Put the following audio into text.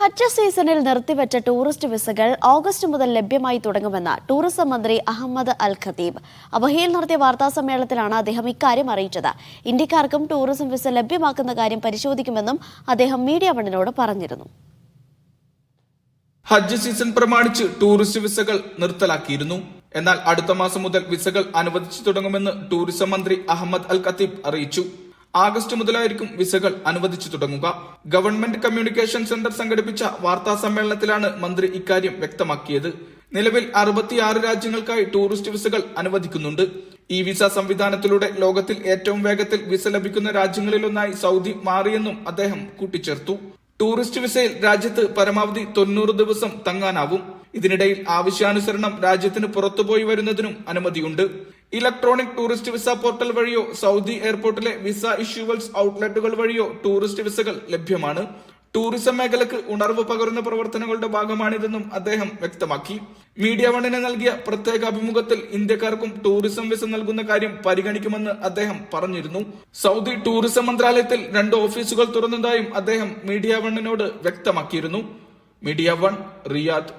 ഹജ്ജ് സീസണിൽ നിർത്തിവെച്ച tourist വിസകൾ August മുതൽ ലഭ്യമായി തുടങ്ങുമെന്ന് ടൂറിസം മന്ത്രി അഹമ്മദ് അൽ ഖതീബ്. അബഹയിൽ നടത്തിയ വാർത്താസമ്മേളനത്തിലാണ് അദ്ദേഹം ഇക്കാര്യം അറിയിച്ചത്. ഇന്ത്യക്കാർക്കും ടൂറിസം വിസ ലഭ്യമാക്കുന്ന കാര്യം പരിശോധിക്കുമെന്നും അദ്ദേഹം മീഡിയ വണ്ണിനോട് പറഞ്ഞിരുന്നു. ഹജ്ജ് സീസൺ പ്രമാണിച്ച് ടൂറിസ്റ്റ് വിസകൾ നിർത്തലാക്കിയിരുന്നു. എന്നാൽ അടുത്ത മാസം മുതൽ വിസകൾ അനുവദിച്ചു തുടങ്ങുമെന്ന് ടൂറിസം മന്ത്രി അഹമ്മദ് അൽ ഖതീബ് അറിയിച്ചു. ആഗസ്റ്റ് മുതലായിരിക്കും വിസകൾ അനുവദിച്ചു തുടങ്ങുക. ഗവൺമെന്റ് കമ്മ്യൂണിക്കേഷൻ സെന്റർ സംഘടിപ്പിച്ച വാർത്താ സമ്മേളനത്തിലാണ് മന്ത്രി ഇക്കാര്യം വ്യക്തമാക്കിയത്. നിലവിൽ 66 രാജ്യങ്ങൾക്കായി ടൂറിസ്റ്റ് വിസകൾ അനുവദിക്കുന്നുണ്ട്. ഈ വിസ സംവിധാനത്തിലൂടെ ലോകത്തിൽ ഏറ്റവും വേഗത്തിൽ വിസ ലഭിക്കുന്ന രാജ്യങ്ങളിലൊന്നായി സൗദി മാറിയെന്നും അദ്ദേഹം കൂട്ടിച്ചേർത്തു. ടൂറിസ്റ്റ് വിസയിൽ രാജ്യത്ത് പരമാവധി 90 ദിവസം തങ്ങാനാവും. ഇതിനിടയിൽ ആവശ്യാനുസരണം രാജ്യത്തിന് പുറത്തുപോയി വരുന്നതിനും അനുമതിയുണ്ട്. ഇലക്ട്രോണിക് ടൂറിസ്റ്റ് വിസ പോർട്ടൽ വഴിയോ സൗദി എയർപോർട്ടിലെ വിസ ഇഷ്യൂവൽസ് ഔട്ട്ലെറ്റുകൾ വഴിയോ ടൂറിസ്റ്റ് വിസകൾ ലഭ്യമാണ്. ടൂറിസം മേഖലക്ക് ഉണർവ് പകരുന്ന പ്രവർത്തനങ്ങളുടെ ഭാഗമാണിതെന്നും അദ്ദേഹം വ്യക്തമാക്കി. മീഡിയ വണ്ണിന് നൽകിയ പ്രത്യേക അഭിമുഖത്തിൽ ഇന്ത്യക്കാർക്കും ടൂറിസം വിസ നൽകുന്ന കാര്യം പരിഗണിക്കുമെന്ന് അദ്ദേഹം പറഞ്ഞിരുന്നു. സൗദി ടൂറിസം മന്ത്രാലയത്തിൽ 2 ഓഫീസുകൾ തുറന്നതായും അദ്ദേഹം മീഡിയ വണ്ണിനോട് വ്യക്തമാക്കിയിരുന്നു. Media one, Riyadh.